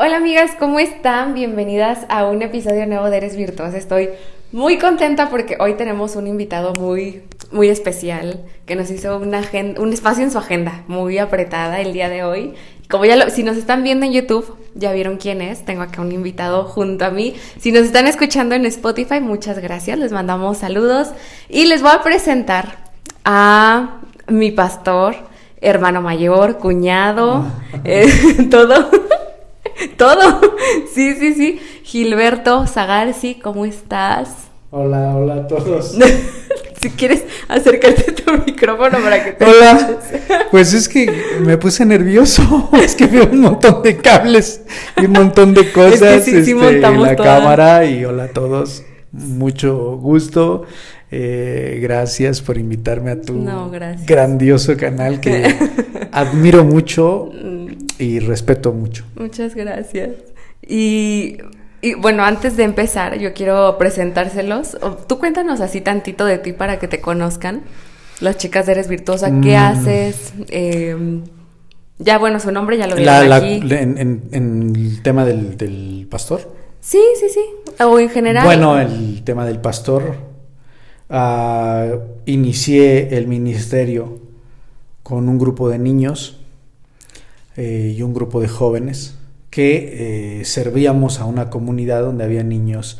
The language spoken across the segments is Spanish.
Hola amigas, ¿cómo están? Bienvenidas a un episodio nuevo de Eres Virtuosa. Estoy muy contenta porque hoy tenemos un invitado muy especial que nos hizo un espacio en su agenda muy apretada el día de hoy. Como si nos están viendo en YouTube, ya vieron quién es. Tengo acá un invitado junto a mí. Si nos están escuchando en Spotify, muchas gracias. Les mandamos saludos y les voy a presentar a mi pastor, hermano mayor, cuñado, todo. Todo. Sí. Gilberto Zagarci, ¿cómo estás? Hola a todos. Si quieres acércate a tu micrófono para que te Hola. escuches. Pues es que me puse nervioso. Es que veo un montón de cables y un montón de cosas sí en montamos la todas. cámara. Y hola a todos. Mucho gusto. Gracias por invitarme a tu grandioso canal que admiro mucho y respeto mucho. Muchas gracias. Y bueno, antes de empezar, yo quiero presentárselos. Tú cuéntanos así tantito de ti para que te conozcan las chicas de Eres Virtuosa. ¿Qué haces? Ya, bueno, su nombre ya lo vieron aquí. En el tema del pastor. Sí. O en general. Bueno, el tema del pastor. Inicié el ministerio con un grupo de niños y un grupo de jóvenes que servíamos a una comunidad donde había niños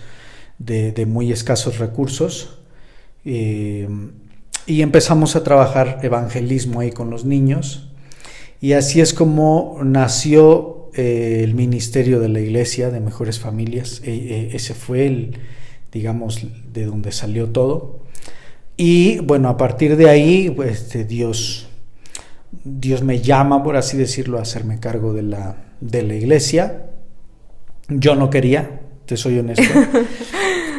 de muy escasos recursos y empezamos a trabajar evangelismo ahí con los niños, y así es como nació el ministerio de la iglesia de Mejores Familias. Ese fue digamos, de donde salió todo. Y bueno, a partir de ahí, pues Dios me llama, por así decirlo, a hacerme cargo de la iglesia. Yo no quería, te soy honesto.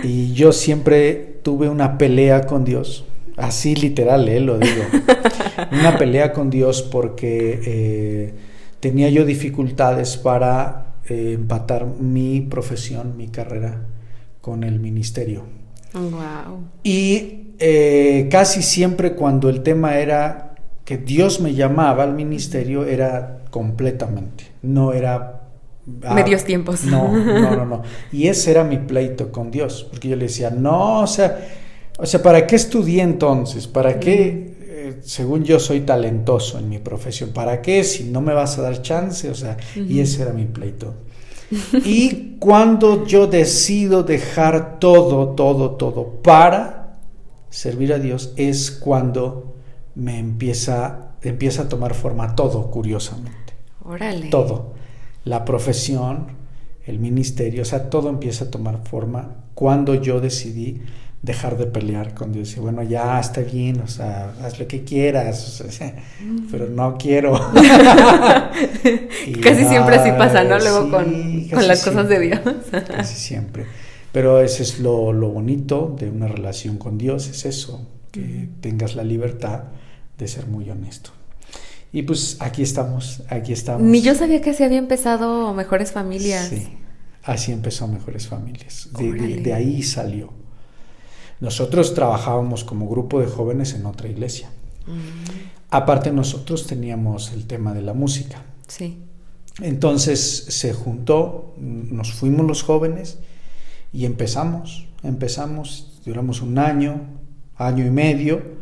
Y yo siempre tuve una pelea con Dios, así literal, lo digo. Una pelea con Dios porque tenía yo dificultades para empatar mi profesión, mi carrera con el ministerio. Wow. Y casi siempre cuando el tema era que Dios me llamaba al ministerio, era completamente, no era medios tiempos. No. Y ese era mi pleito con Dios, porque yo le decía, no, o sea, ¿para qué estudié entonces? ¿Para qué, según yo soy talentoso en mi profesión, para qué si no me vas a dar chance? O sea, y ese era mi pleito. Y cuando yo decido dejar todo para servir a Dios, es cuando me empieza a tomar forma todo, curiosamente. Órale. Todo. La profesión, el ministerio, o sea, todo empieza a tomar forma cuando yo decidí dejar de pelear con Dios. Y bueno, ya está bien, o sea, haz lo que quieras, o sea, pero no quiero. Casi siempre así pasa, ¿no? Luego con las cosas de Dios. Casi siempre. Pero eso es lo bonito de una relación con Dios, es eso, que tengas la libertad de ser muy honesto. Y pues aquí estamos. Ni yo sabía que así había empezado Mejores Familias. Sí, así empezó Mejores Familias. De ahí salió. Nosotros trabajábamos como grupo de jóvenes en otra iglesia. Aparte, nosotros teníamos el tema de la música. Sí. Entonces se juntó, nos fuimos los jóvenes y empezamos, duramos un año y medio,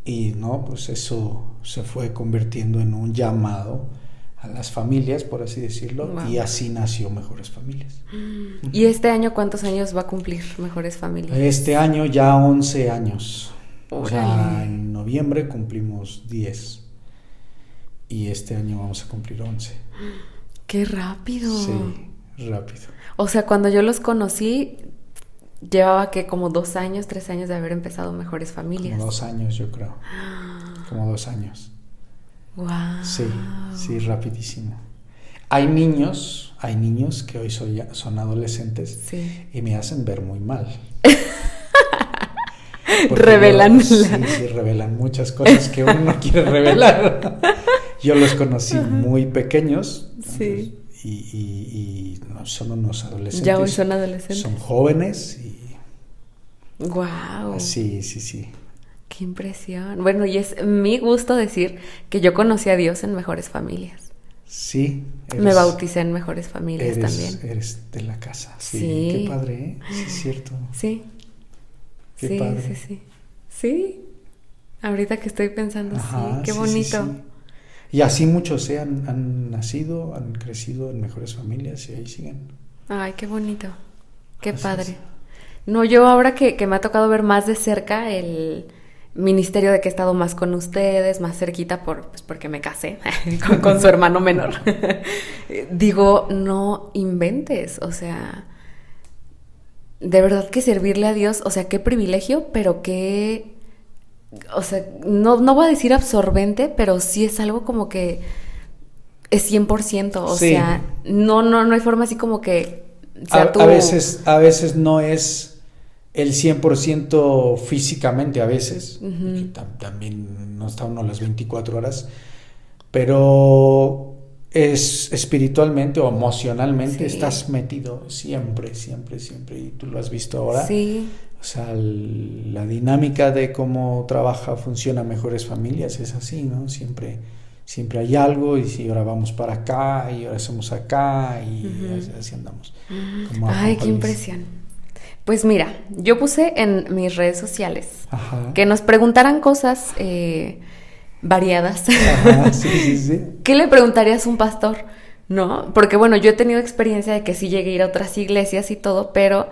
y no, pues eso se fue convirtiendo en un llamado a las familias, por así decirlo. Wow. Y así nació Mejores Familias. ¿Y este año cuántos años va a cumplir Mejores Familias? Este año ya 11 años. ¡Órale! O sea, en noviembre cumplimos 10. Y este año vamos a cumplir 11. ¡Qué rápido! Sí, rápido. O sea, cuando yo los conocí, llevaba como 2 años, 3 años de haber empezado Mejores Familias. Como 2 años, yo creo. Como 2 años. Wow. Sí, rapidísimo. Hay niños que hoy son adolescentes, sí, y me hacen ver muy mal. Revelan. Sí, revelan muchas cosas que uno no quiere revelar. Yo los conocí muy pequeños. Sí. Y no son unos adolescentes. Ya hoy son adolescentes. Son jóvenes y... Wow. Sí. Qué impresión. Bueno, y es mi gusto decir que yo conocí a Dios en Mejores Familias. Sí. Me bauticé en Mejores Familias también. Eres de la casa. Sí. Sí. Qué padre, ¿eh? Sí, es cierto. Sí. Qué Sí, padre. sí, sí. Sí. Ahorita que estoy pensando, Ajá, sí, qué sí, bonito. sí, sí. Y así muchos han nacido, han crecido en Mejores Familias y ahí siguen. Ay, qué bonito. Qué Así padre. es. No, yo ahora que me ha tocado ver más de cerca el ministerio de que he estado más con ustedes, más cerquita pues porque me casé con su hermano menor, digo, no inventes, o sea, de verdad que servirle a Dios, o sea, qué privilegio, pero qué, o sea, no voy a decir absorbente, pero sí es algo como que es 100%, o Sí. sea, no hay forma así como que sea tu... A veces no es el 100% físicamente, a veces, que también no está uno las 24 horas, pero es espiritualmente o emocionalmente Sí. estás metido siempre, siempre, siempre, y tú lo has visto ahora. Sí. O sea, la dinámica de cómo funciona Mejores Familias es así, ¿no? Siempre hay algo, y si ahora vamos para acá y ahora hacemos acá y así andamos. Como Ay, qué Apocalypse. impresión. Pues mira, yo puse en mis redes sociales Ajá. que nos preguntaran cosas variadas. Ajá, sí. ¿Qué le preguntarías a un pastor? ¿No? Porque bueno, yo he tenido experiencia de que sí llegué a ir a otras iglesias y todo, pero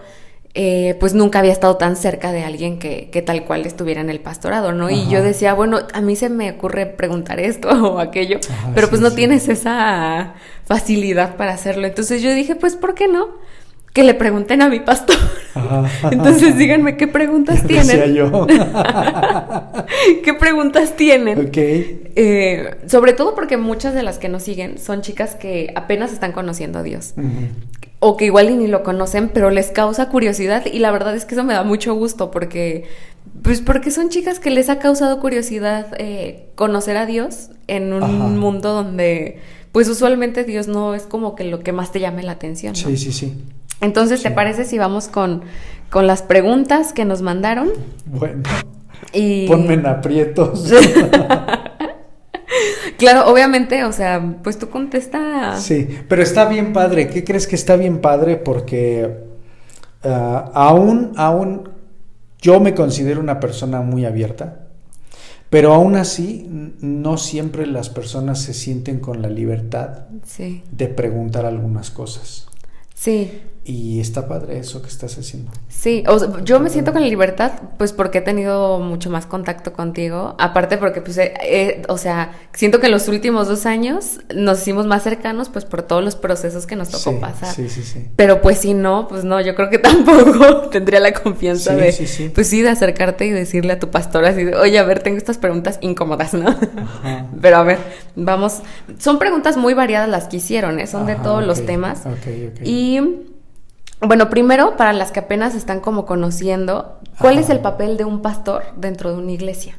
pues nunca había estado tan cerca de alguien que tal cual estuviera en el pastorado, ¿no? Ajá. Y yo decía, bueno, a mí se me ocurre preguntar esto o aquello, Ajá, pero pues sí, no sí. tienes esa facilidad para hacerlo. Entonces yo dije, pues, ¿por qué no? Que le pregunten a mi pastor. Ajá. Entonces díganme qué preguntas Decía tienen. yo. ¿Qué preguntas tienen? Ok. Sobre todo porque muchas de las que nos siguen son chicas que apenas están conociendo a Dios. Ujú. O que igual y ni lo conocen, pero les causa curiosidad. Y la verdad es que eso me da mucho gusto porque son chicas que les ha causado curiosidad conocer a Dios en un Ajá. mundo donde pues usualmente Dios no es como que lo que más te llame la atención, ¿no? Sí. Entonces, ¿te Sí. parece si vamos con las preguntas que nos mandaron? Bueno, Y... ponme en aprietos. Claro, obviamente, o sea, pues tú contesta. Sí, pero está bien padre. ¿Qué crees que está bien padre? Porque aún yo me considero una persona muy abierta, pero aún así no siempre las personas se sienten con la libertad Sí. de preguntar algunas cosas. Sí. Y está padre eso que estás haciendo. Sí, o sea, yo me siento con la libertad, pues porque he tenido mucho más contacto contigo, aparte porque, pues, o sea, siento que en los últimos 2 años nos hicimos más cercanos, pues, por todos los procesos que nos tocó pasar. Sí. Pero, pues, si no, pues, no, yo creo que tampoco tendría la confianza Sí. pues, sí, de acercarte y decirle a tu pastor así de, oye, a ver, tengo estas preguntas incómodas, ¿no? Ajá. Pero, a ver, vamos, son preguntas muy variadas las que hicieron, ¿eh? Son de Ajá, todos los ok, temas. ok. Y... bueno, primero, para las que apenas están como conociendo, ¿cuál Ajá. es el papel de un pastor dentro de una iglesia?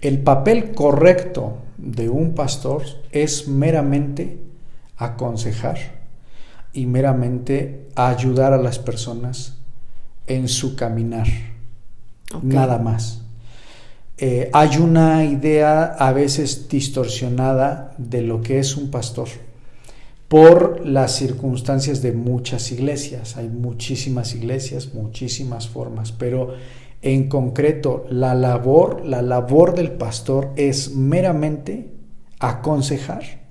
El papel correcto de un pastor es meramente aconsejar y meramente ayudar a las personas en su caminar, Ok. nada más. Hay una idea a veces distorsionada de lo que es un pastor por las circunstancias de muchas iglesias. Hay muchísimas iglesias, muchísimas formas, pero en concreto la labor del pastor es meramente aconsejar,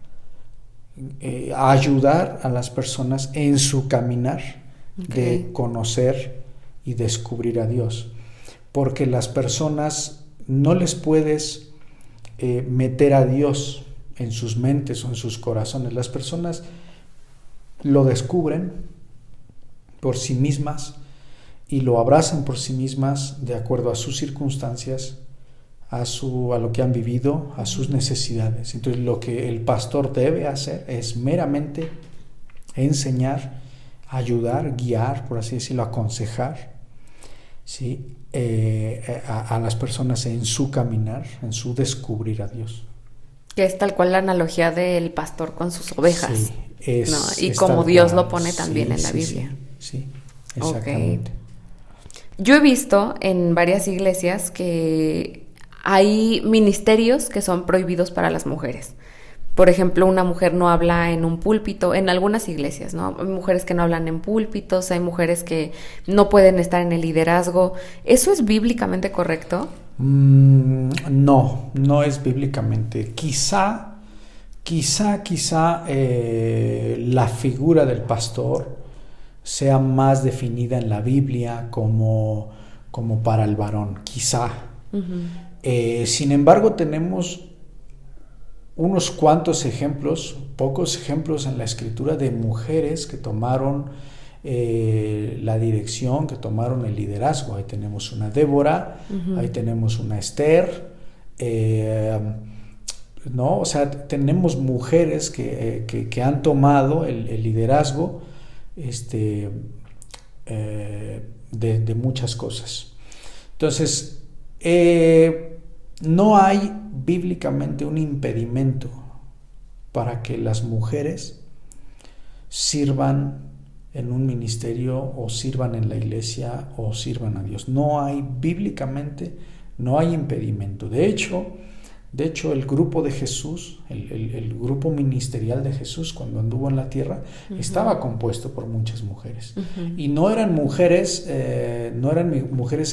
ayudar a las personas en su caminar de conocer y descubrir a Dios, porque las personas no les puedes meter a Dios en sus mentes o en sus corazones. Las personas lo descubren por sí mismas y lo abrazan por sí mismas de acuerdo a sus circunstancias, a lo que han vivido, a sus necesidades. Entonces, lo que el pastor debe hacer es meramente enseñar, ayudar, guiar, por así decirlo, aconsejar, ¿sí? A las personas en su caminar, en su descubrir a Dios. Que es tal cual la analogía del pastor con sus ovejas. Sí, ¿no? Y como Dios lo pone también en la Biblia. Sí, exactamente. Okay. Yo he visto en varias iglesias que hay ministerios que son prohibidos para las mujeres. por ejemplo, una mujer no habla en un púlpito, en algunas iglesias, ¿no? Hay mujeres que no hablan en púlpitos, hay mujeres que no pueden estar en el liderazgo. ¿Eso es bíblicamente correcto? No, no es bíblicamente. Quizá la figura del pastor sea más definida en la Biblia como para el varón, quizá. Uh-huh. Sin embargo, tenemos unos cuantos ejemplos, pocos ejemplos en la Escritura de mujeres que tomaron la dirección, que tomaron el liderazgo. Ahí tenemos una Débora, uh-huh. Ahí tenemos una Esther, ¿no? O sea, tenemos mujeres que han tomado el liderazgo de muchas cosas. Entonces, no hay bíblicamente un impedimento para que las mujeres sirvan en un ministerio o sirvan en la iglesia o sirvan a Dios. No hay bíblicamente, no hay impedimento. De hecho, el grupo de Jesús, el grupo ministerial de Jesús cuando anduvo en la tierra, uh-huh. estaba compuesto por muchas mujeres. Uh-huh. Y no eran mujeres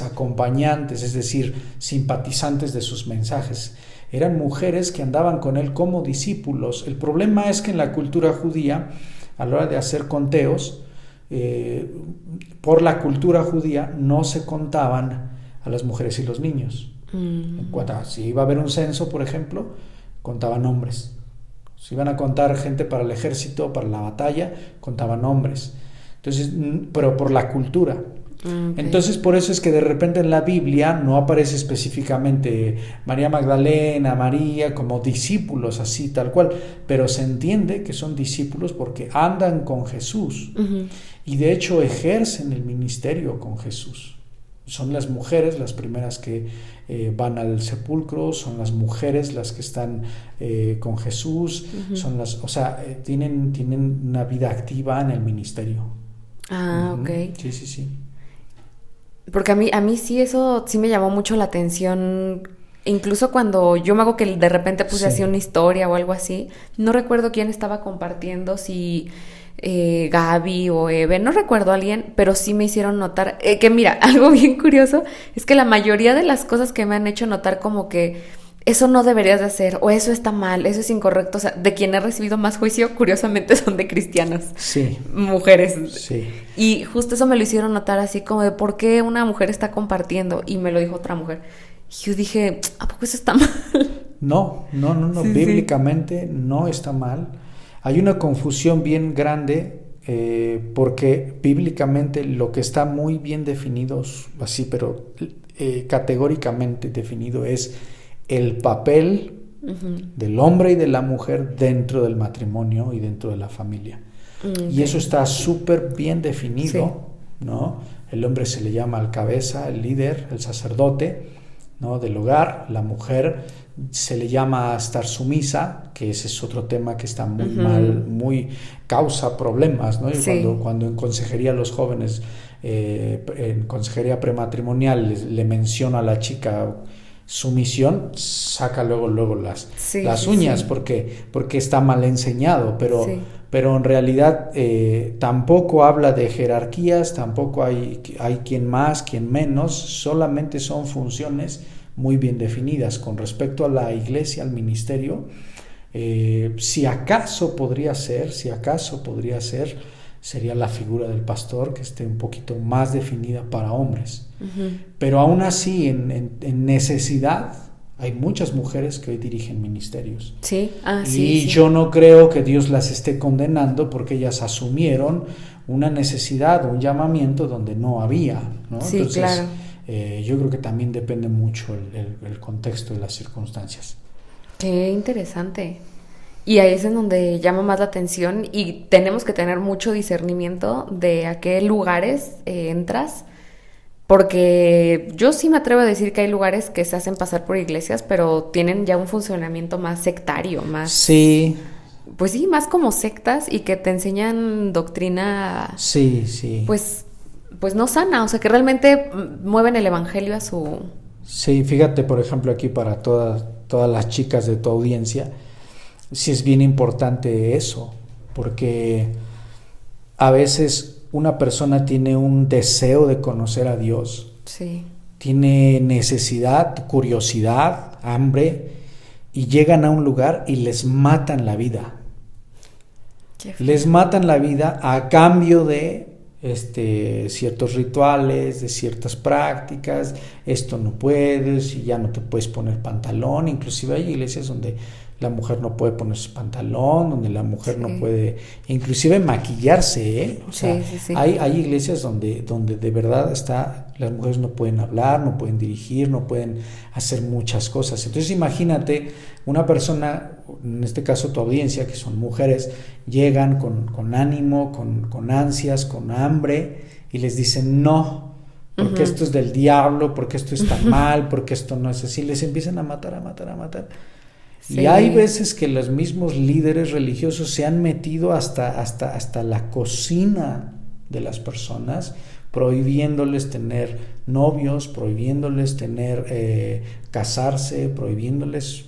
acompañantes, es decir, simpatizantes de sus mensajes. Eran mujeres que andaban con él como discípulos. El problema es que en la cultura judía, a la hora de hacer conteos, por la cultura judía no se contaban a las mujeres y los niños. Si iba a haber un censo, por ejemplo, contaban hombres. Si iban a contar gente para el ejército, para la batalla, contaban hombres. Entonces, pero por la cultura. Okay. Entonces, por eso es que de repente en la Biblia no aparece específicamente María Magdalena, María, como discípulos así, tal cual, pero se entiende que son discípulos porque andan con Jesús. Uh-huh. Y de hecho ejercen el ministerio con Jesús. Son las mujeres las primeras que van al sepulcro, son las mujeres las que están con Jesús, uh-huh. son las, o sea, tienen una vida activa en el ministerio. Ah, uh-huh. Ok. Sí. Porque a mí sí eso sí me llamó mucho la atención. Incluso cuando yo me hago que de repente puse así una historia o algo así, no recuerdo quién estaba compartiendo, si Gaby o Eve, no recuerdo a alguien, pero sí me hicieron notar que mira, algo bien curioso es que la mayoría de las cosas que me han hecho notar como que eso no deberías de hacer, o eso está mal, eso es incorrecto, o sea, de quien he recibido más juicio, curiosamente, son de cristianas. Sí. Mujeres. Sí. Y justo eso me lo hicieron notar así como de por qué una mujer está compartiendo, y me lo dijo otra mujer. Y yo dije, ¿a poco eso está mal? No, sí, bíblicamente sí. No está mal. Hay una confusión bien grande porque bíblicamente lo que está muy bien definido, así, pero categóricamente definido es el papel uh-huh. del hombre y de la mujer dentro del matrimonio y dentro de la familia. Okay. Y eso está súper bien definido, sí. ¿no? El hombre se le llama al cabeza, el líder, el sacerdote, ¿no? Del hogar. La mujer se le llama a estar sumisa, que ese es otro tema que está muy uh-huh. mal, muy causa problemas, ¿no? Sí. Cuando en consejería a los jóvenes, en consejería prematrimonial le menciona a la chica sumisión, saca luego las uñas, sí. porque está mal enseñado, pero en realidad tampoco habla de jerarquías, tampoco hay quien más, quien menos, solamente son funciones muy bien definidas. Con respecto a la iglesia, al ministerio, si acaso podría ser, sería la figura del pastor, que esté un poquito más definida para hombres. Uh-huh. Pero aún así, en necesidad, hay muchas mujeres que hoy dirigen ministerios. Sí, sí. Yo no creo que Dios las esté condenando porque ellas asumieron una necesidad, un llamamiento donde no había, ¿no? Sí, entonces, claro. Yo creo que también depende mucho el contexto y las circunstancias. Qué interesante. Y ahí es en donde llama más la atención y tenemos que tener mucho discernimiento de a qué lugares entras, porque yo sí me atrevo a decir que hay lugares que se hacen pasar por iglesias, pero tienen ya un funcionamiento más sectario, más... Sí. Pues sí, más como sectas y que te enseñan doctrina... Sí. Pues no sana, o sea, que realmente mueven el evangelio a su... Sí, fíjate, por ejemplo, aquí para todas las chicas de tu audiencia... sí es bien importante eso, porque a veces una persona tiene un deseo de conocer a Dios, Sí. tiene necesidad, curiosidad, hambre, y llegan a un lugar y les matan la vida. Qué feo. Les matan la vida a cambio de ciertos rituales, de ciertas prácticas. Esto no puedes, y ya no te puedes poner pantalón. Inclusive hay iglesias donde la mujer no puede ponerse pantalón, donde la mujer Sí. no puede inclusive maquillarse, ¿eh? O sea, Sí. hay iglesias donde de verdad las mujeres no pueden hablar, no pueden dirigir, no pueden hacer muchas cosas. Entonces imagínate una persona, en este caso tu audiencia, que son mujeres, llegan con ánimo, con ansias, con hambre, y les dicen no, porque esto es del diablo, porque esto está mal, porque esto no es así. Les empiezan a matar. Sí. Y hay veces que los mismos líderes religiosos se han metido hasta la cocina de las personas, prohibiéndoles tener novios, prohibiéndoles casarse, prohibiéndoles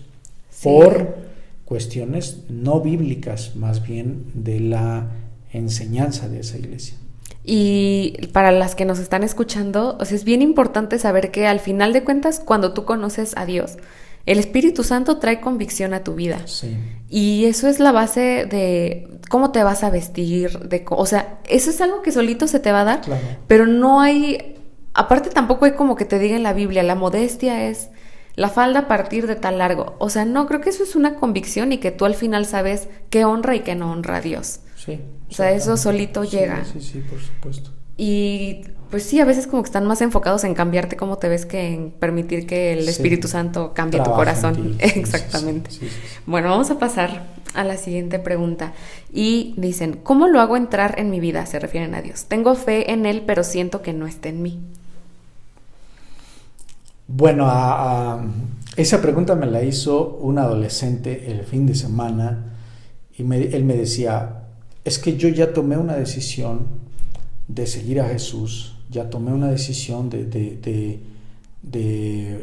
por cuestiones no bíblicas, más bien de la enseñanza de esa iglesia. Y para las que nos están escuchando, o sea, es bien importante saber que al final de cuentas, cuando tú conoces a Dios, el Espíritu Santo trae convicción a tu vida. Sí. Y eso es la base de cómo te vas a vestir, o sea, eso es algo que solito se te va a dar, Claro. pero no hay, aparte tampoco hay como que te diga en la Biblia, la modestia es la falda a partir de tal largo. O sea, no, creo que eso es una convicción y que tú al final sabes qué honra y qué no honra a Dios. Sí. O sea, eso solito llega. Sí, por supuesto. Y pues sí, a veces como que están más enfocados en cambiarte cómo te ves que en permitir que el Espíritu Santo cambie tu corazón. Exactamente. Sí. Bueno, vamos a pasar a la siguiente pregunta. Y dicen, ¿cómo lo hago entrar en mi vida? Se refieren a Dios. Tengo fe en Él, pero siento que no está en mí. Bueno, esa pregunta me la hizo un adolescente el fin de semana y él me decía, es que yo ya tomé una decisión de seguir a Jesús, ya tomé una decisión de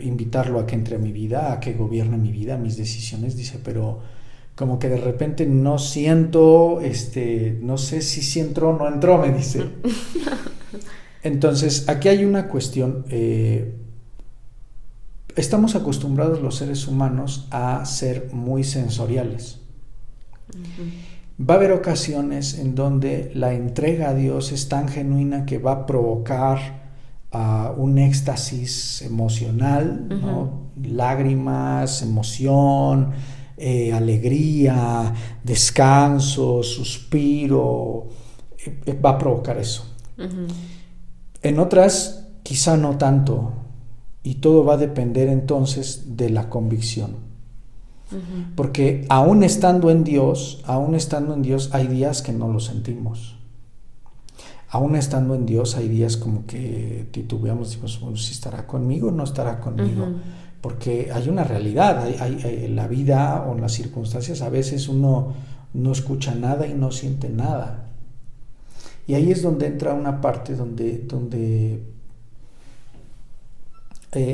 invitarlo a que entre a mi vida, a que gobierne mi vida, mis decisiones, dice, pero como que de repente no siento, no sé si entró o no entró, me dice. Entonces, aquí hay una cuestión, estamos acostumbrados los seres humanos a ser muy sensoriales. Va a haber ocasiones en donde la entrega a Dios es tan genuina que va a provocar un éxtasis emocional, ¿no? Lágrimas, emoción, alegría, descanso, suspiro, va a provocar eso. En otras, quizá no tanto, y todo va a depender entonces de la convicción. Porque aún estando en Dios, hay días que no lo sentimos. Aún estando en Dios, hay días como que titubeamos, decimos, bueno, si estará conmigo o no estará conmigo. Porque hay una realidad, hay la vida o las circunstancias, a veces uno no escucha nada y no siente nada. Y ahí es donde entra una parte donde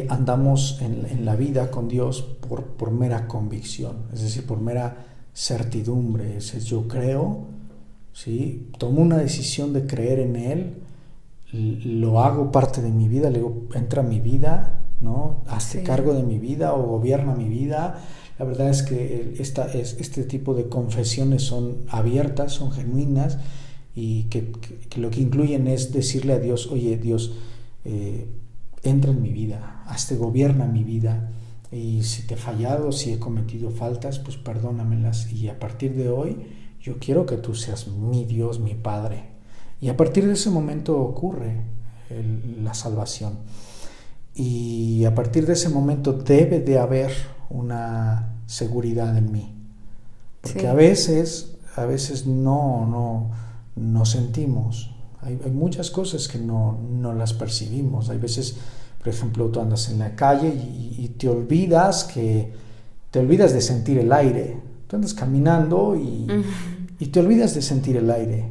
andamos en la vida con Dios por mera convicción, es decir, por mera certidumbre. Es decir, yo creo, ¿sí? Tomo una decisión de creer en Él, lo hago parte de mi vida, le digo, entra a mi vida, ¿no? Hazte cargo de mi vida o gobierna mi vida. La verdad es que este tipo de confesiones son abiertas, son genuinas, y que lo que incluyen es decirle a Dios, oye, Dios, entra en mi vida, gobierna mi vida, y si te he fallado, si he cometido faltas, pues perdónamelas, y a partir de hoy yo quiero que tú seas mi Dios, mi Padre. Y a partir de ese momento ocurre la salvación, y a partir de ese momento debe de haber una seguridad en mí, porque a veces no sentimos. Hay muchas cosas que no las percibimos. Hay veces, por ejemplo, tú andas en la calle y te olvidas de sentir el aire. Tú andas caminando y te olvidas de sentir el aire.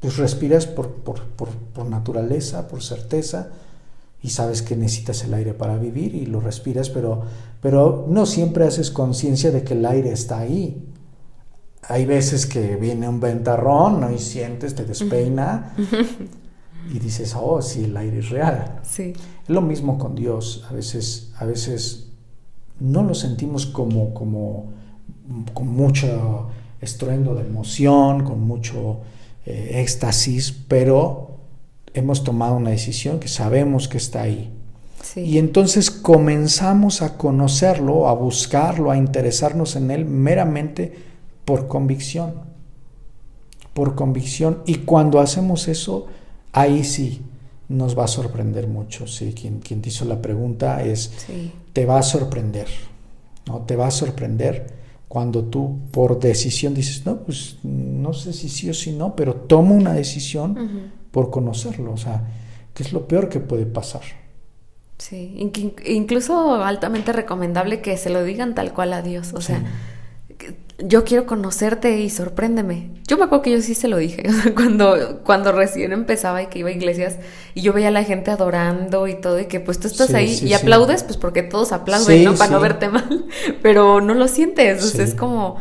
Pues respiras por naturaleza, por certeza, y sabes que necesitas el aire para vivir y lo respiras, pero no siempre haces conciencia de que el aire está ahí. hay veces que viene un ventarrón, ¿no? Y sientes, te despeina y dices, oh, sí, el aire es real. Sí. Es lo mismo con Dios. A veces no lo sentimos con mucho estruendo de emoción, con mucho éxtasis, pero hemos tomado una decisión que sabemos que está ahí. Sí. Y entonces comenzamos a conocerlo, a buscarlo, a interesarnos en él meramente por convicción. Por convicción. Y cuando hacemos eso, ahí sí nos va a sorprender mucho. Sí, quien te hizo la pregunta te va a sorprender, ¿no? Te va a sorprender cuando tú por decisión dices, no, pues no sé si sí o si no, pero tomo una decisión por conocerlo. O sea, ¿qué es lo peor que puede pasar? Sí, incluso altamente recomendable que se lo digan tal cual a Dios. O sea, yo quiero conocerte y sorpréndeme. Yo me acuerdo que yo sí se lo dije, o sea, cuando recién empezaba y que iba a iglesias y yo veía a la gente adorando y todo, y que pues tú estás ahí y aplaudes, pues porque todos aplauden, ¿no? Para no verte mal, pero no lo sientes, o sea, es como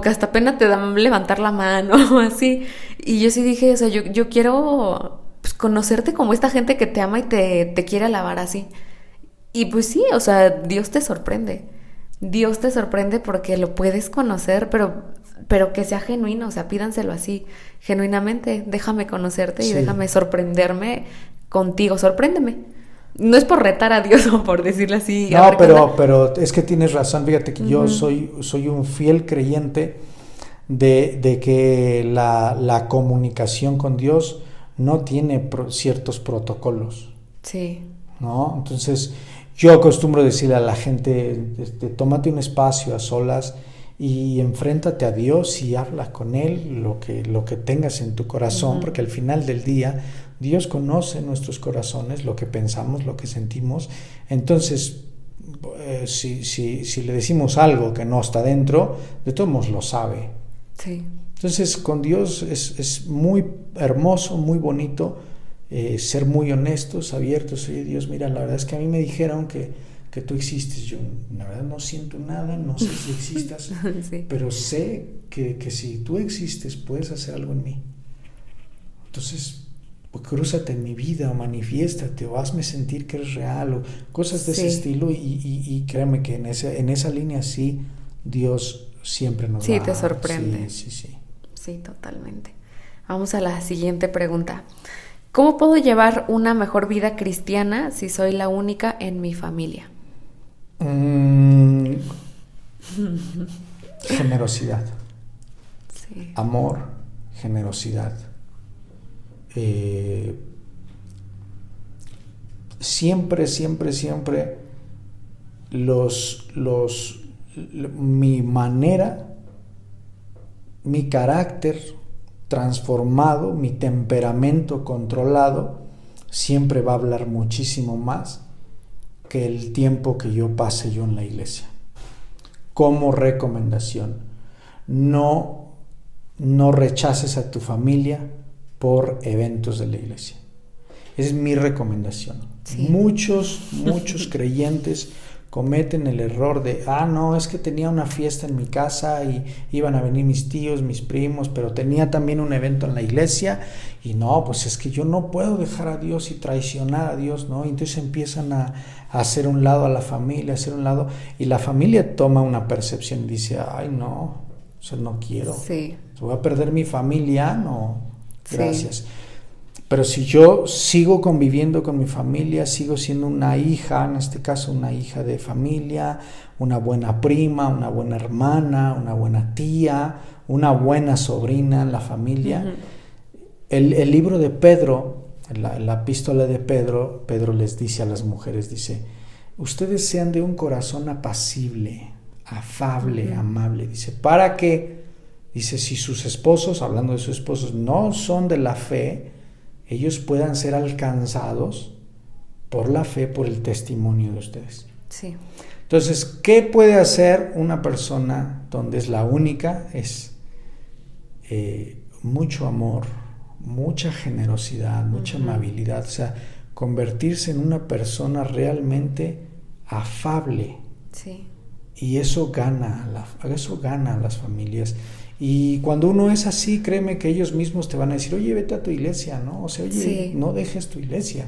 que hasta pena te da levantar la mano, así. Y yo sí dije, o sea, yo quiero pues conocerte como esta gente que te ama y te quiere alabar así. Y pues sí, o sea, Dios te sorprende. Dios te sorprende porque lo puedes conocer, pero que sea genuino, o sea, pídanselo así, genuinamente, déjame conocerte y déjame sorprenderme contigo, sorpréndeme. No es por retar a Dios o por decirle así. No, pero es que tienes razón, fíjate que yo soy un fiel creyente de que la comunicación con Dios no tiene ciertos protocolos. Sí. ¿No? Entonces, yo acostumbro decirle a la gente, tómate un espacio a solas y enfréntate a Dios y habla con Él lo que tengas en tu corazón, porque al final del día Dios conoce nuestros corazones, lo que pensamos, lo que sentimos. Entonces, si le decimos algo que no está dentro, de todos modos lo sabe. Sí. Entonces, con Dios es muy hermoso, muy bonito, ser muy honestos, abiertos. Oye, Dios, mira, la verdad es que a mí me dijeron que tú existes. Yo, la verdad, no siento nada, no sé si existas, pero sé que si tú existes, puedes hacer algo en mí. Entonces, crúzate en mi vida, o manifiéstate, o hazme sentir que eres real, o cosas de ese estilo, y créeme que en esa línea sí, Dios siempre nos va. Sí, te sorprende. Sí. Sí, totalmente. Vamos a la siguiente pregunta. ¿Cómo puedo llevar una mejor vida cristiana si soy la única en mi familia? Generosidad. Sí. Amor, generosidad. Siempre mi manera, mi carácter transformado, mi temperamento controlado, siempre va a hablar muchísimo más que el tiempo que yo pase yo en la iglesia. Como recomendación, no rechaces a tu familia por eventos de la iglesia. Esa es mi recomendación. Sí. Muchos creyentes cometen el error de, no, es que tenía una fiesta en mi casa y iban a venir mis tíos, mis primos, pero tenía también un evento en la iglesia y no, pues es que yo no puedo dejar a Dios y traicionar a Dios, ¿no? Y entonces empiezan a hacer un lado a la familia, y la familia toma una percepción y dice, ay no, o sea, no quiero, voy a perder mi familia, no, gracias. Sí. Pero si yo sigo conviviendo con mi familia, sigo siendo una hija, en este caso una hija de familia, una buena prima, una buena hermana, una buena tía, una buena sobrina en la familia. El libro de Pedro, la epístola de Pedro les dice a las mujeres, dice, ustedes sean de un corazón apacible, afable, amable, dice, para que, dice, si sus esposos, hablando de sus esposos, no son de la fe, ellos puedan ser alcanzados por la fe, por el testimonio de ustedes. Sí. Entonces, ¿qué puede hacer una persona donde es la única? Es mucho amor, mucha generosidad, mucha amabilidad, o sea, convertirse en una persona realmente afable. Sí. Y eso gana a las familias. Y cuando uno es así, créeme que ellos mismos te van a decir, oye, vete a tu iglesia, ¿no? O sea, oye, Sí. no dejes tu iglesia.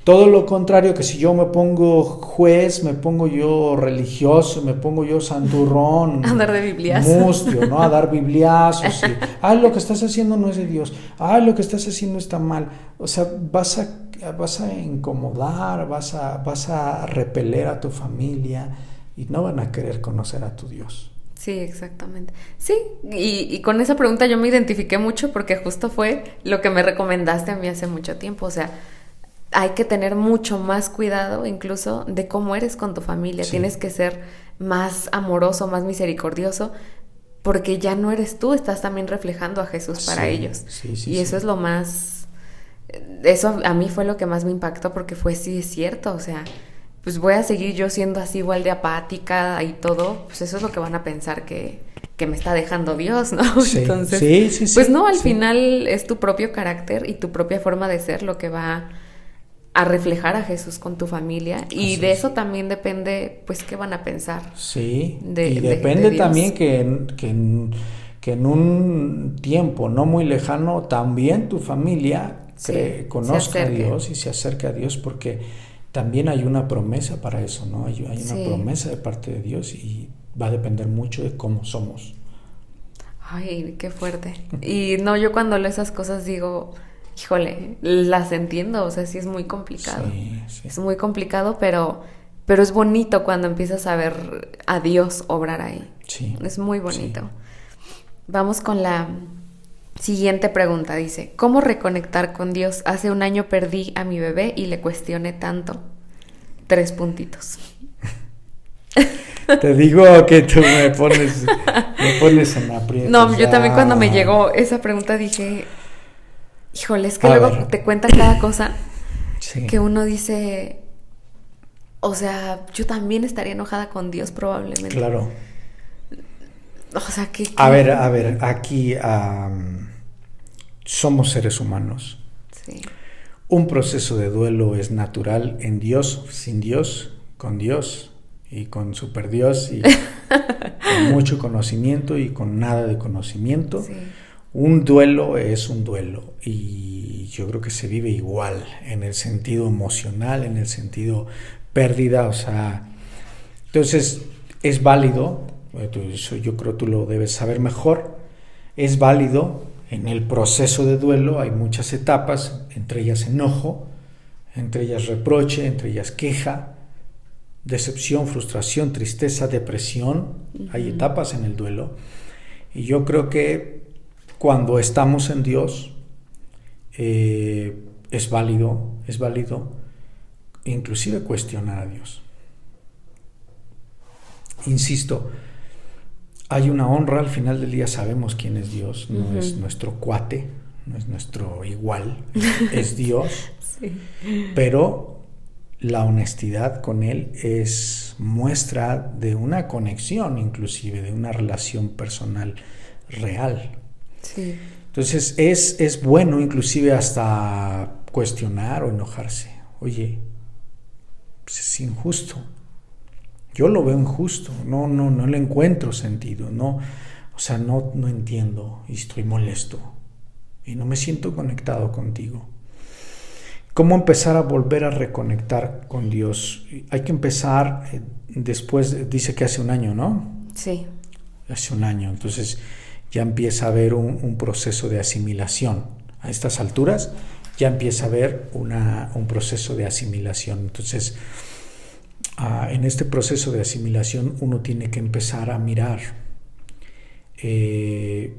Todo lo contrario, que si yo me pongo juez, me pongo yo religioso, me pongo yo santurrón, A dar de biblias. mustio, ¿no? A dar bibliazos. Ay, lo que estás haciendo no es de Dios. Ay, lo que estás haciendo está mal. O sea, vas a incomodar, vas a repeler a tu familia y no van a querer conocer a tu Dios. Sí, exactamente. Sí, y con esa pregunta yo me identifiqué mucho porque justo fue lo que me recomendaste a mí hace mucho tiempo. O sea, hay que tener mucho más cuidado incluso de cómo eres con tu familia. Sí. Tienes que ser más amoroso, más misericordioso, porque ya no eres tú, estás también reflejando a Jesús para ellos. Y eso es lo más... Eso a mí fue lo que más me impactó porque fue, sí, es cierto, o sea... Pues voy a seguir yo siendo así igual de apática y todo, pues eso es lo que van a pensar que me está dejando Dios, ¿no? Sí, Entonces, sí, pues no, al final es tu propio carácter y tu propia forma de ser lo que va a reflejar a Jesús con tu familia y así de es. eso también depende, pues, qué van a pensar. Sí, y depende de también que en un tiempo no muy lejano también tu familia conozca a Dios y se acerque a Dios, porque también hay una promesa para eso, ¿no? Hay una promesa de parte de Dios y va a depender mucho de cómo somos. Ay, qué fuerte. Y no, yo cuando leo esas cosas digo, híjole, las entiendo, o sea, sí es muy complicado. Sí. Es muy complicado, pero es bonito cuando empiezas a ver a Dios obrar ahí. Sí. Es muy bonito. Sí. Vamos con la siguiente pregunta, dice, ¿cómo reconectar con Dios? Hace un año perdí a mi bebé y le cuestioné tanto. 3 puntitos. Te digo que tú me pones en aprietos. No, yo también cuando me llegó esa pregunta dije, híjole, es que luego te cuenta cada cosa que uno dice, o sea, yo también estaría enojada con Dios probablemente. Claro. O sea, que... A ver, aquí somos seres humanos. Sí. Un proceso de duelo es natural en Dios, sin Dios, con Dios y con super Dios y con mucho conocimiento y con nada de conocimiento. Sí. Un duelo es un duelo y yo creo que se vive igual en el sentido emocional, en el sentido pérdida, o sea, entonces es válido. Eso yo creo que tú lo debes saber mejor. Es válido en el proceso de duelo, hay muchas etapas, entre ellas enojo, entre ellas reproche, entre ellas queja, decepción, frustración, tristeza, depresión. Hay etapas en el duelo. Y yo creo que cuando estamos en Dios, es válido inclusive cuestionar a Dios. Insisto, hay una honra, al final del día sabemos quién es Dios, no es nuestro cuate, no es nuestro igual, es Dios, Sí. Pero la honestidad con Él es muestra de una conexión, inclusive de una relación personal real. Sí. Entonces es bueno inclusive hasta cuestionar o enojarse. Oye, pues es injusto. Yo lo veo injusto, no le encuentro sentido, no entiendo y estoy molesto y no me siento conectado contigo. ¿Cómo empezar a volver a reconectar con Dios? Hay que empezar después, dice que hace un año, ¿no? Sí. Hace un año, entonces ya empieza a haber un proceso de asimilación. A estas alturas ya empieza a haber un proceso de asimilación. Entonces, en este proceso de asimilación uno tiene que empezar a mirar que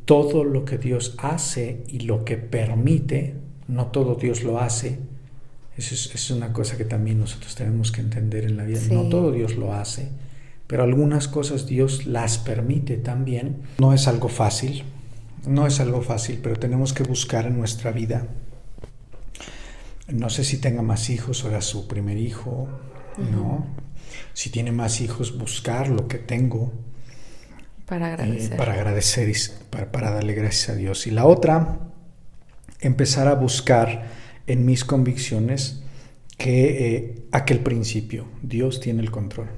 todo lo que Dios hace y lo que permite, no todo Dios lo hace. Eso es una cosa que también nosotros tenemos que entender en la vida. Sí. No todo Dios lo hace, pero algunas cosas Dios las permite también. No es algo fácil, pero tenemos que buscar en nuestra vida. No sé si tenga más hijos o era su primer hijo, ¿no? Si tiene más hijos, buscar lo que tengo. Para agradecer. Para darle gracias a Dios. Y la otra, empezar a buscar en mis convicciones que aquel principio, Dios tiene el control.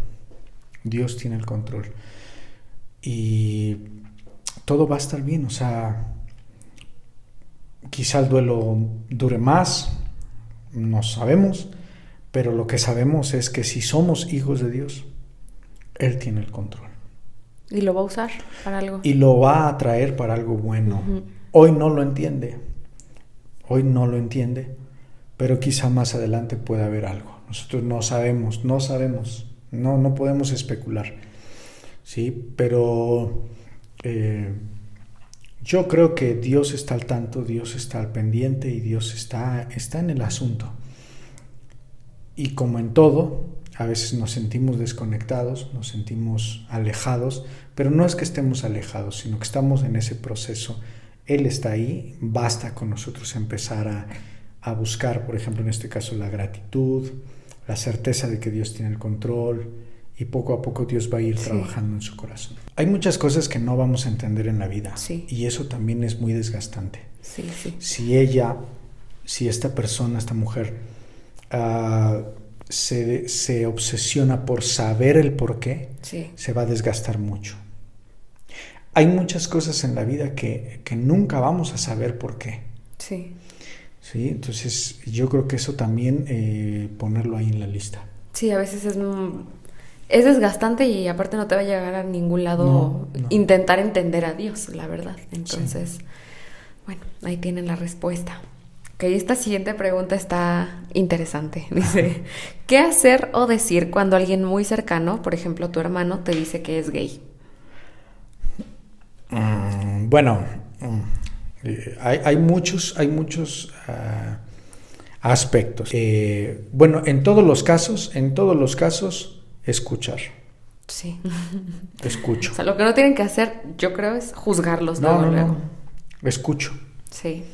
Dios tiene el control. Y todo va a estar bien. O sea, quizá el duelo dure más, no sabemos, pero lo que sabemos es que si somos hijos de Dios, Él tiene el control. Y lo va a usar para algo. Y lo va a traer para algo bueno. Hoy no lo entiende, pero quizá más adelante pueda haber algo. Nosotros no sabemos, no podemos especular, ¿sí? Pero yo creo que Dios está al tanto, Dios está al pendiente y Dios está en el asunto. Y como en todo, a veces nos sentimos desconectados, nos sentimos alejados, pero no es que estemos alejados, sino que estamos en ese proceso. Él está ahí, basta con nosotros empezar a buscar, por ejemplo, en este caso, la gratitud, la certeza de que Dios tiene el control, y poco a poco Dios va a ir trabajando en su corazón. Hay muchas cosas que no vamos a entender en la vida, y eso también es muy desgastante. Si esta persona, esta mujer, se obsesiona por saber el por qué, se va a desgastar mucho. Hay muchas cosas en la vida que nunca vamos a saber por qué. Sí, entonces yo creo que eso también ponerlo ahí en la lista. Sí, a veces es desgastante y aparte no te va a llegar a ningún lado intentar entender a Dios, la verdad. Entonces, bueno, ahí tienen la respuesta. Ok, esta siguiente pregunta está interesante. Dice, ¿qué hacer o decir cuando alguien muy cercano, por ejemplo tu hermano, te dice que es gay? Bueno, hay muchos aspectos. Bueno, en todos los casos, escuchar. Sí. Escucho. O sea, lo que no tienen que hacer, yo creo, es juzgarlos luego. No. Escucho. Sí.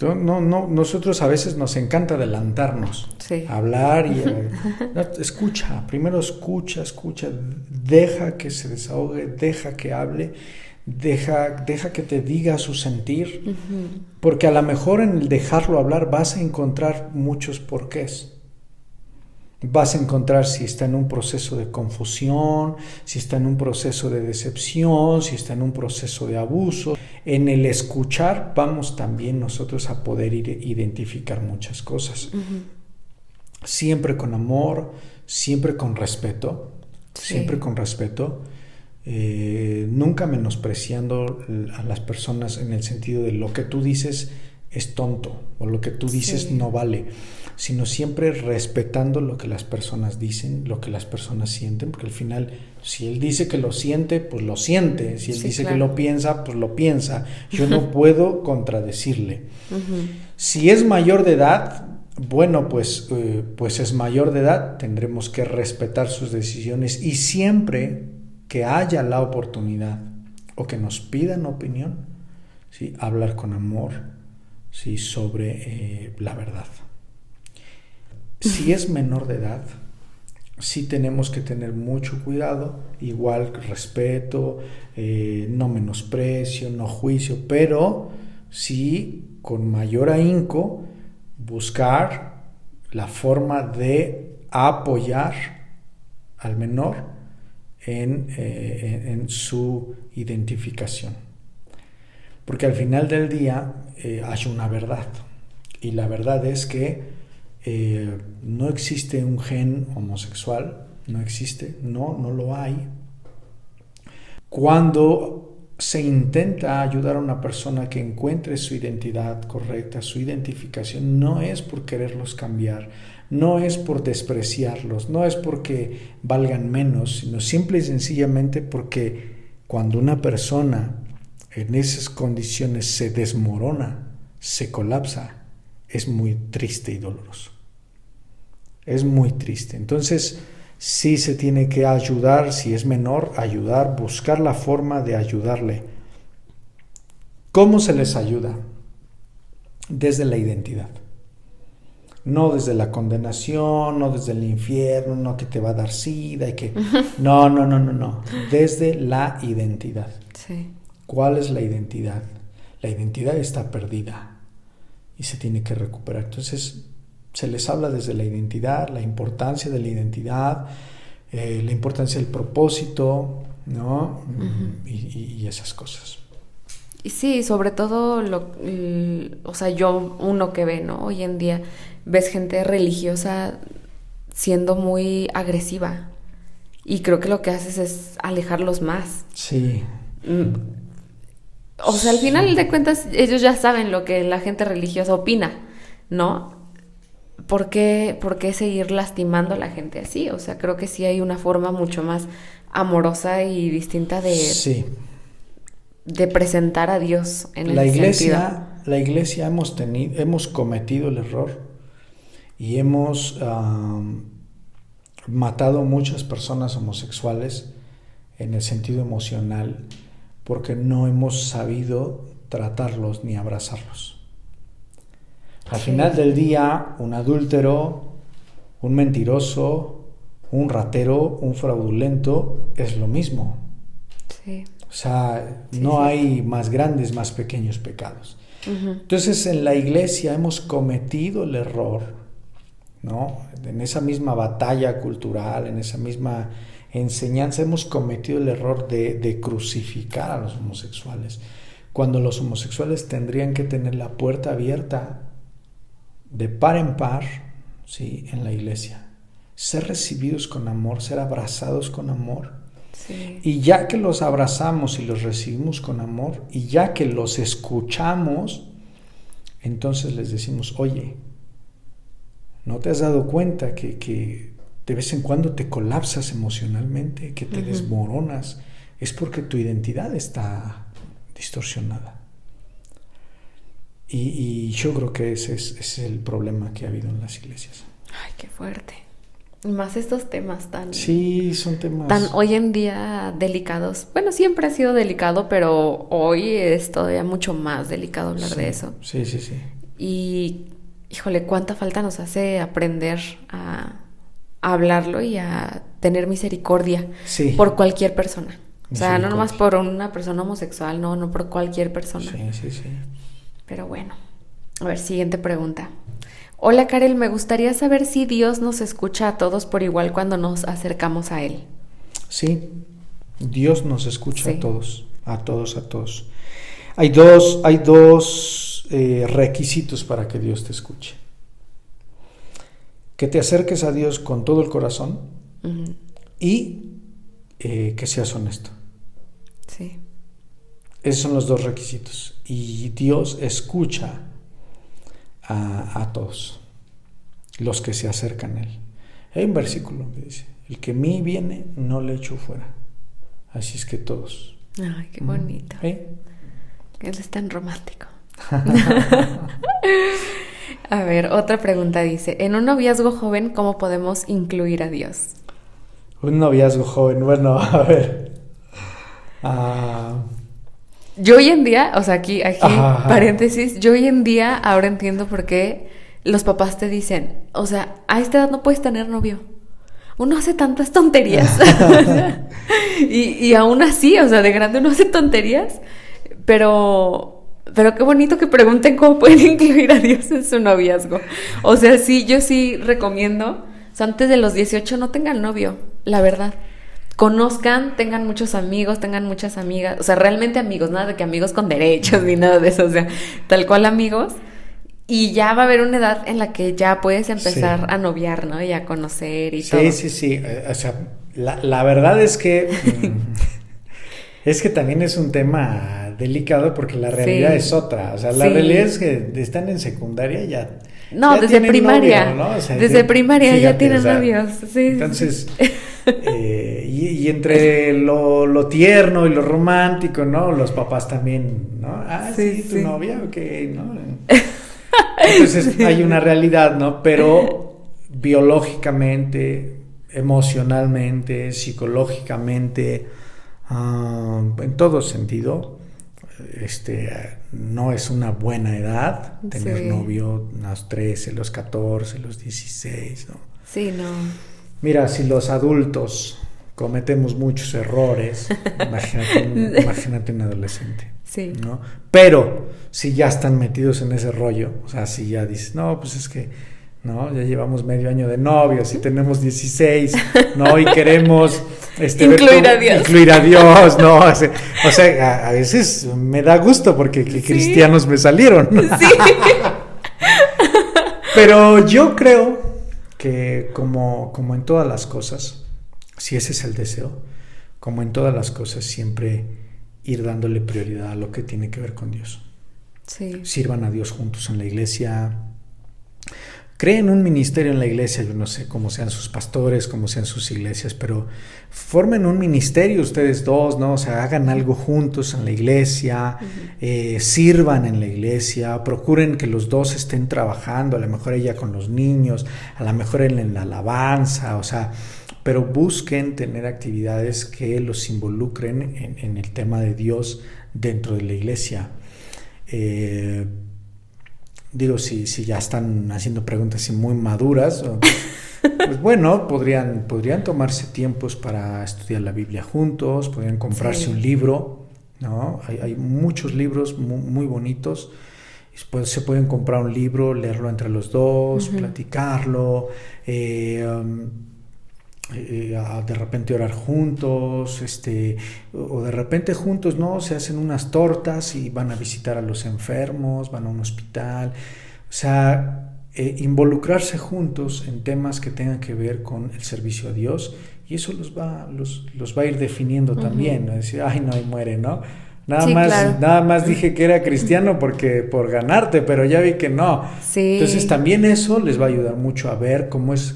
No, nosotros a veces nos encanta adelantarnos, hablar y escucha, primero escucha, deja que se desahogue, deja que hable, deja que te diga su sentir, porque a lo mejor en el dejarlo hablar vas a encontrar muchos porqués. Vas a encontrar si está en un proceso de confusión, si está en un proceso de decepción, si está en un proceso de abuso. En el escuchar vamos también nosotros a poder identificar muchas cosas. Siempre con amor, siempre con respeto, nunca menospreciando a las personas en el sentido de lo que tú dices es tonto o lo que tú dices no vale, sino siempre respetando lo que las personas dicen, lo que las personas sienten, porque al final, si él dice que lo siente, pues lo siente, si él dice que lo piensa, pues lo piensa, yo no puedo contradecirle. Si es mayor de edad, bueno, pues es mayor de edad, tendremos que respetar sus decisiones y siempre que haya la oportunidad o que nos pidan opinión, ¿sí? Hablar con amor, ¿sí? Sobre la verdad. Si es menor de edad, sí tenemos que tener mucho cuidado, igual respeto, no menosprecio, no juicio, pero sí con mayor ahínco buscar la forma de apoyar al menor en su identificación. Porque al final del día hay una verdad, y la verdad es que no existe un gen homosexual, no existe, no lo hay. Cuando se intenta ayudar a una persona que encuentre su identidad correcta, su identificación, no es por quererlos cambiar, no es por despreciarlos, no es porque valgan menos, sino simple y sencillamente porque cuando una persona en esas condiciones se desmorona, se colapsa, es muy triste y doloroso. Es muy triste. Entonces, sí se tiene que ayudar, si es menor, ayudar, buscar la forma de ayudarle. ¿Cómo se les ayuda? Desde la identidad. No desde la condenación, no desde el infierno, no que te va a dar sida y que... No. Desde la identidad. Sí. ¿Cuál es la identidad? La identidad está perdida y se tiene que recuperar. Entonces, se les habla desde la identidad, la importancia de la identidad, la importancia del propósito, ¿no? Y esas cosas. Y sí, sobre todo, o sea, uno que ve, ¿no? Hoy en día ves gente religiosa siendo muy agresiva. Y creo que lo que haces es alejarlos más. Sí. O sea, al final de cuentas, ellos ya saben lo que la gente religiosa opina, ¿no? ¿Por qué seguir lastimando a la gente así? O sea, creo que sí hay una forma mucho más amorosa y distinta de presentar a Dios en el sentido. La iglesia hemos cometido el error y hemos matado muchas personas homosexuales en el sentido emocional porque no hemos sabido tratarlos ni abrazarlos. Al final del día, un adúltero, un mentiroso, un ratero, un fraudulento es lo mismo. Sí. O sea, no hay más grandes, más pequeños pecados. Uh-huh. Entonces, en la iglesia hemos cometido el error, ¿no? En esa misma batalla cultural, en esa misma enseñanza, hemos cometido el error de crucificar a los homosexuales, cuando los homosexuales tendrían que tener la puerta abierta de par en par, ¿sí? En la iglesia, ser recibidos con amor, ser abrazados con amor. Sí. Y ya que los abrazamos y los recibimos con amor, y ya que los escuchamos, entonces les decimos, oye, ¿no te has dado cuenta que de vez en cuando te colapsas emocionalmente, que te desmoronas? Es porque tu identidad está distorsionada. Y yo creo que ese es el problema que ha habido en las iglesias. Ay, qué fuerte. Y más estos temas tan... Sí, son temas... tan hoy en día delicados. Bueno, siempre ha sido delicado, pero hoy es todavía mucho más delicado hablar de eso. Sí. Y, híjole, cuánta falta nos hace aprender a hablarlo y a tener misericordia por cualquier persona. O sea, no nomás por una persona homosexual, no por cualquier persona. Sí. Pero bueno, a ver, siguiente pregunta. Hola, Karel, me gustaría saber si Dios nos escucha a todos por igual cuando nos acercamos a Él. Sí, Dios nos escucha a todos. Hay dos requisitos para que Dios te escuche. Que te acerques a Dios con todo el corazón y que seas honesto. Sí. Esos son los dos requisitos. Y Dios escucha a todos los que se acercan a Él. Hay un versículo que dice, el que a mí viene, no le echo fuera. Así es que todos. Ay, qué bonito. Él es tan romántico. A ver, otra pregunta dice, en un noviazgo joven, ¿cómo podemos incluir a Dios? Un noviazgo joven, bueno, a ver. Yo hoy en día, o sea, aquí paréntesis, yo hoy en día ahora entiendo por qué los papás te dicen, o sea, a esta edad no puedes tener novio. Uno hace tantas tonterías. y aún así, o sea, de grande uno hace tonterías, pero qué bonito que pregunten cómo pueden incluir a Dios en su noviazgo. O sea, sí, yo sí recomiendo, o sea, antes de los 18 no tengan novio, la verdad. Conozcan, tengan muchos amigos, tengan muchas amigas, o sea, realmente amigos, nada de que amigos con derechos ni nada de eso, o sea, tal cual amigos, y ya va a haber una edad en la que ya puedes empezar a noviar, ¿no? Y a conocer y todo. Sí, o sea, la verdad es que también es un tema delicado porque la realidad es otra, o sea, la realidad es que están en secundaria ya... No, ya desde primaria, novio, ¿no? O sea, desde primaria fíjate, ya tienen novios, sí. Entonces, y entre lo tierno y lo romántico, ¿no? Los papás también, ¿no? ¿Tu novia? Ok, ¿no? Entonces hay una realidad, ¿no? Pero biológicamente, emocionalmente, psicológicamente, en todo sentido, no es una buena edad tener novio a los 13, los 14, los 16, ¿no? Sí, no. Mira, si los adultos cometemos muchos errores, imagínate un adolescente. Sí. ¿No? Pero si ya están metidos en ese rollo, o sea, si ya dices, no, pues es que, no, ya llevamos medio año de novios y tenemos 16, ¿no? Y queremos Incluir a Dios. Incluir a Dios, no. O sea, a veces me da gusto porque cristianos me salieron. Sí. Pero yo creo que como en todas las cosas, si ese es el deseo, como en todas las cosas, siempre ir dándole prioridad a lo que tiene que ver con Dios. Sí. Sirvan a Dios juntos en la iglesia. Creen un ministerio en la iglesia, yo no sé cómo sean sus pastores, cómo sean sus iglesias, pero formen un ministerio ustedes dos, ¿no? O sea, hagan algo juntos en la iglesia, sirvan en la iglesia, procuren que los dos estén trabajando, a lo mejor ella con los niños, a lo mejor en la alabanza, o sea, pero busquen tener actividades que los involucren en el tema de Dios dentro de la iglesia. Digo, si ya están haciendo preguntas así muy maduras, pues bueno, podrían tomarse tiempos para estudiar la Biblia juntos, podrían comprarse un libro, ¿no? Hay muchos libros muy bonitos. Después se pueden comprar un libro, leerlo entre los dos, platicarlo, de repente orar juntos, o de repente juntos, ¿no? Se hacen unas tortas y van a visitar a los enfermos, van a un hospital, o sea, involucrarse juntos en temas que tengan que ver con el servicio a Dios, y eso los va a ir definiendo también, ¿no? Decir, ay, no, ahí muere, ¿no? Nada más dije que era cristiano por ganarte, pero ya vi que no. Sí. Entonces también eso les va a ayudar mucho a ver cómo es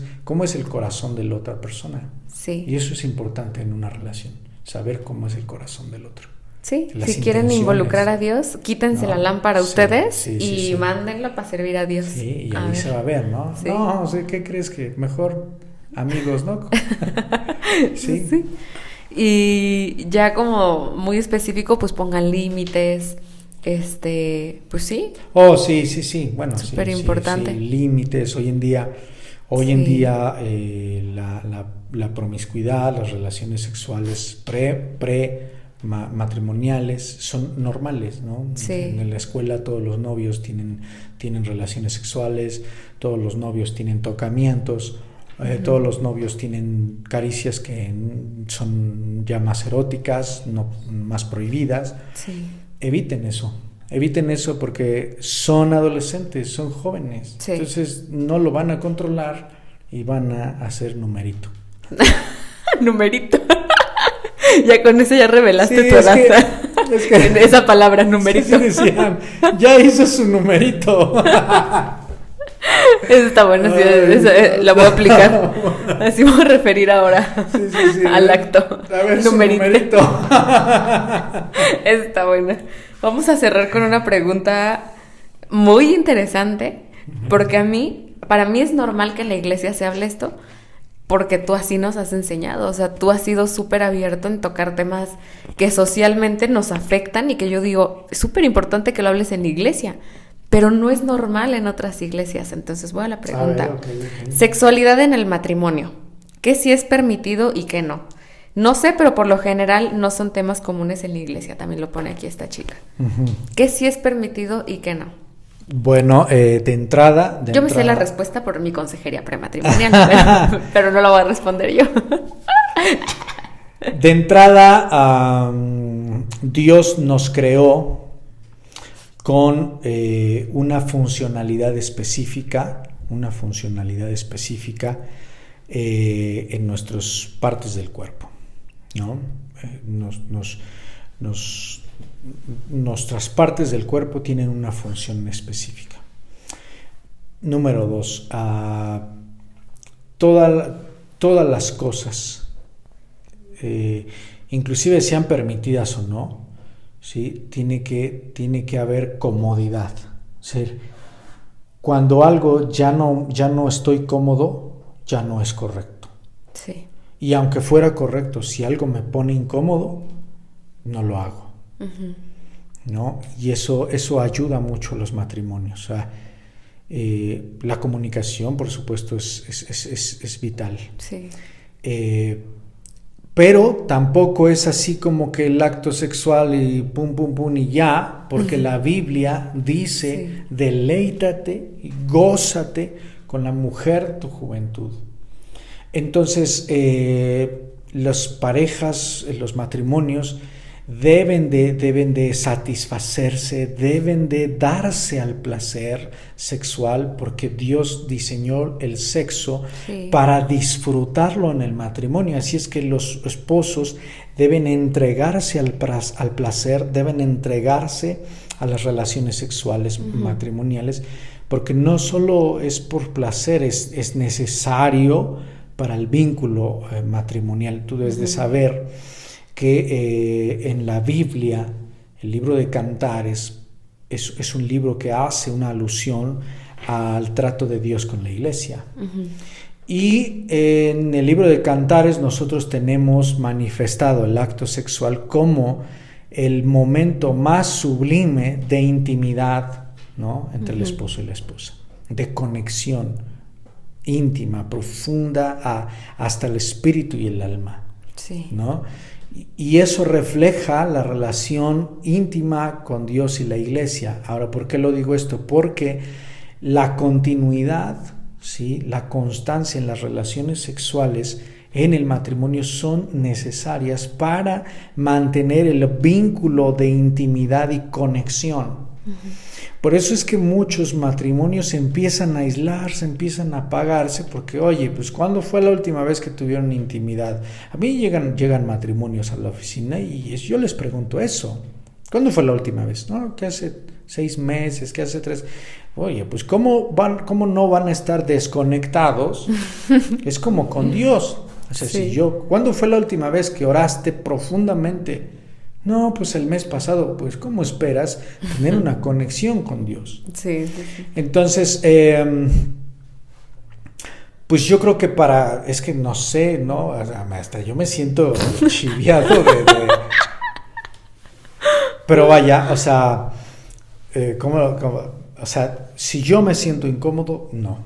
el corazón de la otra persona. Sí. Y eso es importante en una relación, saber cómo es el corazón del otro. Sí, si quieren involucrar a Dios, quítense la lámpara ustedes y mándenla para servir a Dios. Sí, y ahí se va a ver, ¿no? Sí. No, o sea, ¿qué crees que mejor amigos, no? Sí. Y ya como muy específico, pues pongan límites, pues sí. Oh, sí, bueno, súper importante. Sí, límites. Hoy en día la promiscuidad, las relaciones sexuales matrimoniales son normales, ¿no? Sí. En la escuela todos los novios tienen relaciones sexuales, todos los novios tienen tocamientos. Todos los novios tienen caricias que son ya más eróticas, no más prohibidas. Sí. Eviten eso porque son adolescentes, son jóvenes. Sí. Entonces no lo van a controlar y van a hacer numerito. Numerito. Ya con eso ya revelaste tu edad. Es que esa palabra, numerito. Sí, decían, ya hizo su numerito. Eso está bueno, sí, la voy a aplicar. Así voy a referir ahora al acto. A ver, numerito. Eso está bueno. Vamos a cerrar con una pregunta muy interesante, porque para mí es normal que en la iglesia se hable esto, porque tú así nos has enseñado, o sea, tú has sido súper abierto en tocar temas que socialmente nos afectan y que yo digo, es súper importante que lo hables en la iglesia. Pero no es normal en otras iglesias. Entonces voy a la pregunta. Okay. Sexualidad en el matrimonio. ¿Qué sí es permitido y qué no? No sé, pero por lo general no son temas comunes en la iglesia. También lo pone aquí esta chica. ¿Qué sí es permitido y qué no? Bueno, de entrada... Yo me sé la respuesta por mi consejería prematrimonial, pero no la voy a responder yo. De entrada, Dios nos creó con una funcionalidad específica en nuestras partes del cuerpo, ¿no? Nuestras partes del cuerpo tienen una función específica. Número 2, todas las cosas, inclusive sean permitidas o no, ¿sí? Tiene que haber comodidad. ¿Sí? Cuando algo ya no estoy cómodo, ya no es correcto. Sí. Y aunque fuera correcto, si algo me pone incómodo, no lo hago. ¿No? Y eso ayuda mucho a los matrimonios. O sea, la comunicación, por supuesto, es vital. Sí. Pero tampoco es así como que el acto sexual y pum, pum, pum y ya, porque la Biblia dice, deleítate y gózate con la mujer de tu juventud. Entonces, las parejas, los matrimonios deben de satisfacerse, deben de darse al placer sexual, porque Dios diseñó el sexo para disfrutarlo en el matrimonio. Así es que los esposos deben entregarse al placer, deben entregarse a las relaciones sexuales matrimoniales, porque no solo es por placer, es necesario para el vínculo matrimonial. Tú debes de saber que en la Biblia, el libro de Cantares, es un libro que hace una alusión al trato de Dios con la iglesia. Y en el libro de Cantares nosotros tenemos manifestado el acto sexual como el momento más sublime de intimidad, ¿no?, entre el esposo y la esposa, de conexión íntima, profunda, hasta el espíritu y el alma, ¿no? Y eso refleja la relación íntima con Dios y la iglesia. Ahora, ¿por qué lo digo esto? Porque la continuidad, ¿sí?, la constancia en las relaciones sexuales en el matrimonio son necesarias para mantener el vínculo de intimidad y conexión. Por eso es que muchos matrimonios empiezan a aislarse, empiezan a apagarse, porque, oye, pues ¿cuándo fue la última vez que tuvieron intimidad? A mí llegan matrimonios a la oficina y yo les pregunto eso. ¿Cuándo fue la última vez? No, que hace 6 meses, que hace 3. Oye, pues ¿cómo no van a estar desconectados? Es como con Dios. O sea, ¿cuándo fue la última vez que oraste profundamente? No, pues el mes pasado. Pues ¿cómo esperas tener una conexión con Dios? Sí. Entonces, pues yo creo que es que no sé, ¿no? Hasta yo me siento chiviado pero vaya, o sea, o sea, si yo me siento incómodo, no.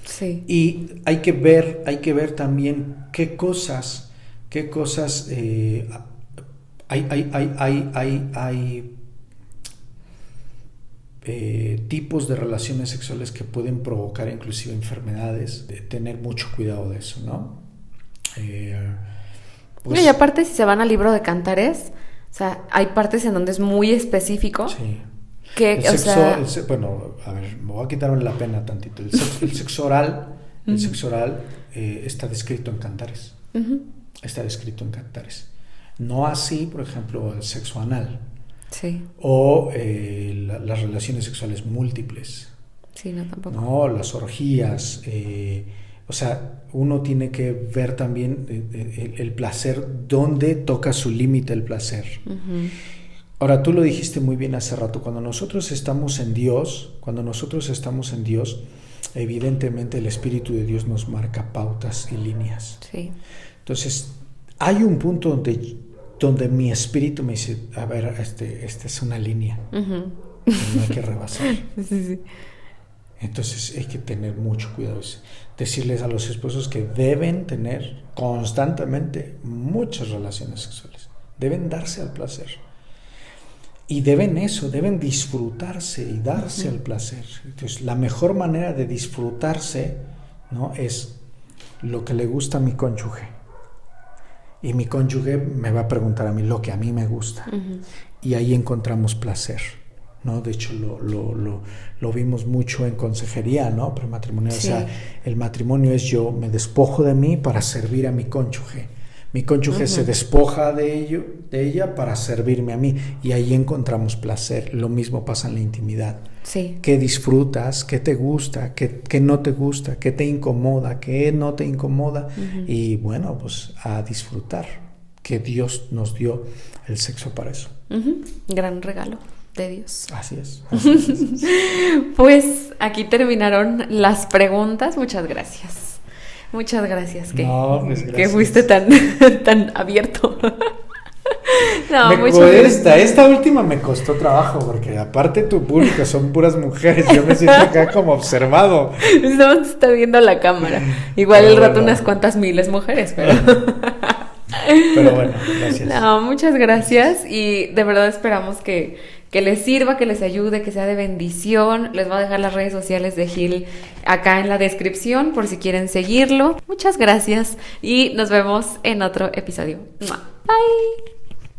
Sí. Y hay que ver también qué cosas hay tipos de relaciones sexuales que pueden provocar inclusive enfermedades, de tener mucho cuidado de eso, ¿no? Y aparte, si se van al libro de Cantares, o sea, hay partes en donde es muy específico. Sí. Que, bueno, a ver, me voy a quitarme la pena tantito. El sexo oral, está descrito en Cantares. Está descrito en Cantares. No así, por ejemplo, el sexo anal. Sí. O las relaciones sexuales múltiples. Sí, no, tampoco. No, las orgías. O sea, uno tiene que ver también el placer, dónde toca su límite el placer. Ahora, tú lo dijiste muy bien hace rato, cuando nosotros estamos en Dios, evidentemente el Espíritu de Dios nos marca pautas y líneas. Sí. Entonces, hay un punto donde mi espíritu me dice, a ver, esta es una línea, no hay que rebasar. Sí. Entonces hay que tener mucho cuidado. Decirles a los esposos que deben tener constantemente muchas relaciones sexuales, deben darse al placer. Y deben disfrutarse y darse al placer. Entonces, la mejor manera de disfrutarse, ¿no?, es lo que le gusta a mi cónyuge. Y mi cónyuge me va a preguntar a mí lo que a mí me gusta. Y ahí encontramos placer, ¿no? De hecho, lo vimos mucho en consejería, ¿no?, prematrimonial. Sí. O sea, el matrimonio es yo me despojo de mí para servir a mi cónyuge. Mi cónyuge se despoja de ella para servirme a mí, y ahí encontramos placer. Lo mismo pasa en la intimidad. Sí. ¿Qué disfrutas? ¿Qué te gusta? ¿Qué no te gusta? ¿Qué te incomoda? ¿Qué no te incomoda? Y bueno, pues a disfrutar, que Dios nos dio el sexo para eso. Gran regalo de Dios. Así es. Pues aquí terminaron las preguntas. Muchas gracias. Muchas gracias, que fuiste tan abierto. Esta última me costó trabajo, porque aparte tu público son puras mujeres, yo me siento acá como observado. No se está viendo la cámara. Igual el rato unas cuantas miles mujeres, pero bueno, gracias. No, muchas gracias, y de verdad esperamos que que les sirva, que les ayude, que sea de bendición. Les voy a dejar las redes sociales de Gil acá en la descripción por si quieren seguirlo. Muchas gracias y nos vemos en otro episodio. Bye.